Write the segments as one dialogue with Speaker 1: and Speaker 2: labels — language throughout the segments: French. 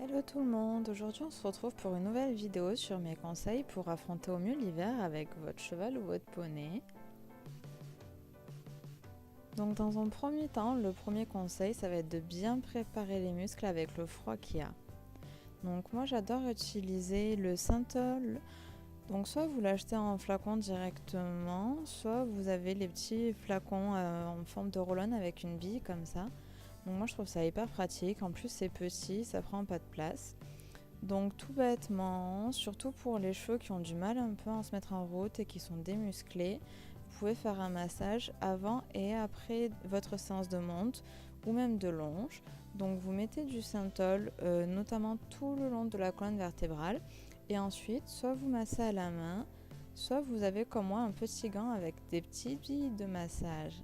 Speaker 1: Hello tout le monde, aujourd'hui on se retrouve pour une nouvelle vidéo sur mes conseils pour affronter au mieux l'hiver avec votre cheval ou votre poney. Donc dans un premier temps, le premier conseil ça va être de bien préparer les muscles avec le froid qu'il y a. Donc moi j'adore utiliser le Synthol. Donc soit vous l'achetez en flacon directement, soit vous avez les petits flacons en forme de roll-on avec une bille comme ça. Donc moi je trouve ça hyper pratique, en plus c'est petit, ça prend pas de place. Donc tout bêtement, surtout pour les cheveux qui ont du mal un peu à se mettre en route et qui sont démusclés, vous pouvez faire un massage avant et après votre séance de monte ou même de longe. Donc vous mettez du Synthol notamment tout le long de la colonne vertébrale et ensuite soit vous massez à la main, soit vous avez comme moi un petit gant avec des petites billes de massage.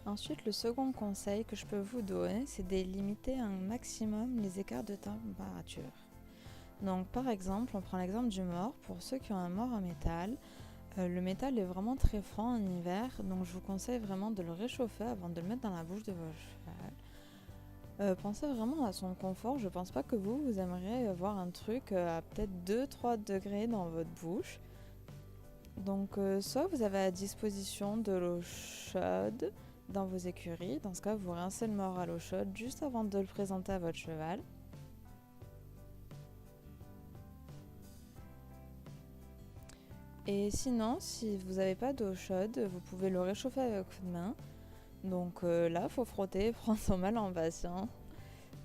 Speaker 1: Ensuite, le second conseil que je peux vous donner, c'est de limiter un maximum les écarts de température. Donc par exemple, on prend l'exemple du mors. Pour ceux qui ont un mors en métal, le métal est vraiment très froid en hiver, donc je vous conseille vraiment de le réchauffer avant de le mettre dans la bouche de votre cheval. Pensez vraiment à son confort, je pense pas que vous aimeriez avoir un truc à peut-être 2-3 degrés dans votre bouche. Donc soit vous avez à disposition de l'eau chaude dans vos écuries, dans ce cas vous rincez le mors à l'eau chaude juste avant de le présenter à votre cheval. Et sinon, si vous n'avez pas d'eau chaude, vous pouvez le réchauffer avec votre main. Donc là, il faut frotter, prendre son mal en patient.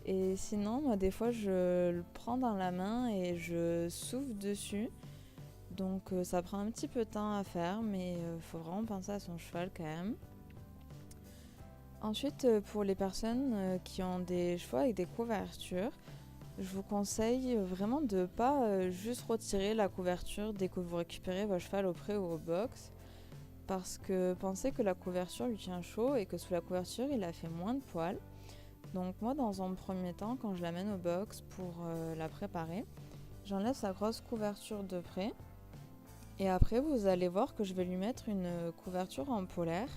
Speaker 1: Et sinon, moi des fois je le prends dans la main et je souffle dessus. Donc ça prend un petit peu de temps à faire, mais il faut vraiment penser à son cheval quand même. Ensuite, pour les personnes qui ont des chevaux avec des couvertures, je vous conseille vraiment de ne pas juste retirer la couverture dès que vous récupérez votre cheval au pré ou au box. Parce que pensez que la couverture lui tient chaud et que sous la couverture, il a fait moins de poils. Donc moi, dans un premier temps, quand je l'amène au box pour la préparer, j'enlève sa grosse couverture de près. Et après, vous allez voir que je vais lui mettre une couverture en polaire.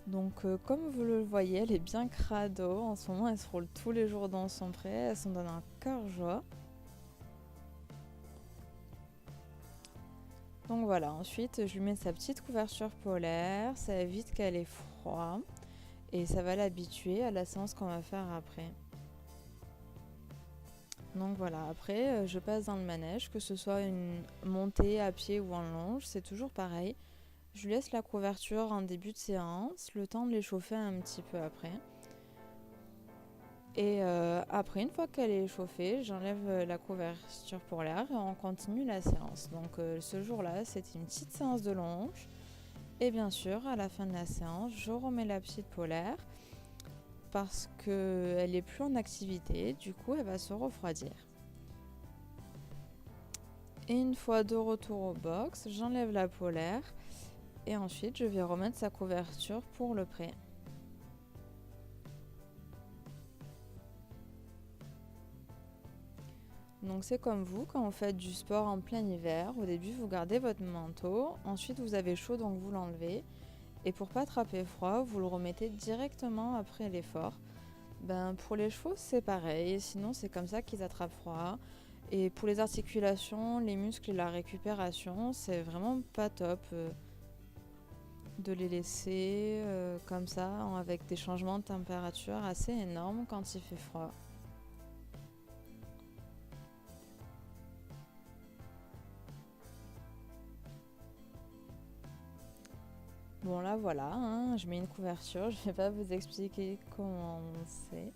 Speaker 1: Donc comme vous le voyez, elle est bien crado. En ce moment, elle se roule tous les jours dans son pré. Elle s'en donne un cœur joie. Donc voilà, ensuite je lui mets sa petite couverture polaire. Ça évite qu'elle ait froid. Et ça va l'habituer à la séance qu'on va faire après. Donc voilà, après je passe dans le manège, que ce soit une montée à pied ou en longe, c'est toujours pareil. Je lui laisse la couverture en début de séance, le temps de l'échauffer un petit peu après. Et après, une fois qu'elle est chauffée, j'enlève la couverture pour l'air et on continue la séance. Donc ce jour-là, c'était une petite séance de longe. Et bien sûr, à la fin de la séance, je remets la petite polaire parce qu'elle n'est plus en activité. Du coup, elle va se refroidir. Et une fois de retour au box, j'enlève la polaire et ensuite je vais remettre sa couverture pour le pré. Donc c'est comme vous, quand vous faites du sport en plein hiver, au début vous gardez votre manteau, ensuite vous avez chaud donc vous l'enlevez. Et pour pas attraper froid, vous le remettez directement après l'effort. Pour les chevaux c'est pareil, sinon c'est comme ça qu'ils attrapent froid. Et pour les articulations, les muscles et la récupération, c'est vraiment pas top de les laisser comme ça, avec des changements de température assez énormes quand il fait froid. Bon là voilà, hein, je mets une couverture, je vais pas vous expliquer comment c'est.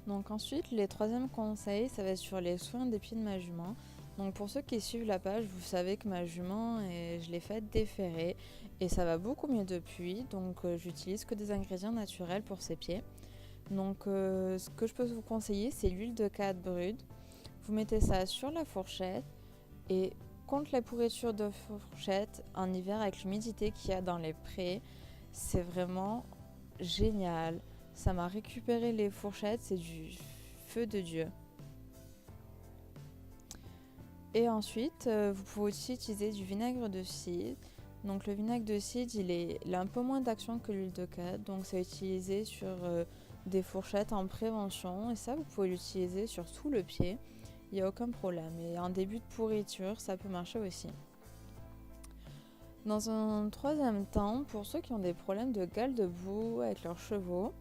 Speaker 1: Donc ensuite, les troisièmes conseils, ça va être sur les soins des pieds de ma jument. Donc pour ceux qui suivent la page, vous savez que ma jument, je l'ai faite déferrer et ça va beaucoup mieux depuis. Donc j'utilise que des ingrédients naturels pour ses pieds. Donc ce que je peux vous conseiller, c'est l'huile de cade brute. Vous mettez ça sur la fourchette et contre la pourriture de fourchette en hiver avec l'humidité qu'il y a dans les prés, c'est vraiment génial. Ça m'a récupéré les fourchettes, c'est du feu de Dieu. Et ensuite, vous pouvez aussi utiliser du vinaigre de cidre. Donc le vinaigre de cidre, il a un peu moins d'action que l'huile de cade. Donc c'est utilisé sur des fourchettes en prévention. Et ça, vous pouvez l'utiliser sur tout le pied. Il n'y a aucun problème. Et en début de pourriture, ça peut marcher aussi. Dans un troisième temps, pour ceux qui ont des problèmes de gale de boue avec leurs chevaux,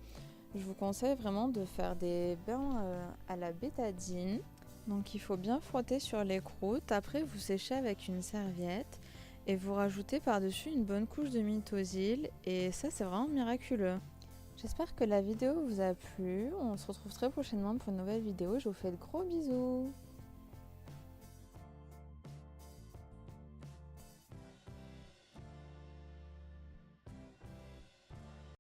Speaker 1: je vous conseille vraiment de faire des bains à la bétadine. Donc il faut bien frotter sur les croûtes, après vous séchez avec une serviette et vous rajoutez par-dessus une bonne couche de mitosil et ça c'est vraiment miraculeux. J'espère que la vidéo vous a plu, on se retrouve très prochainement pour une nouvelle vidéo, je vous fais de gros bisous.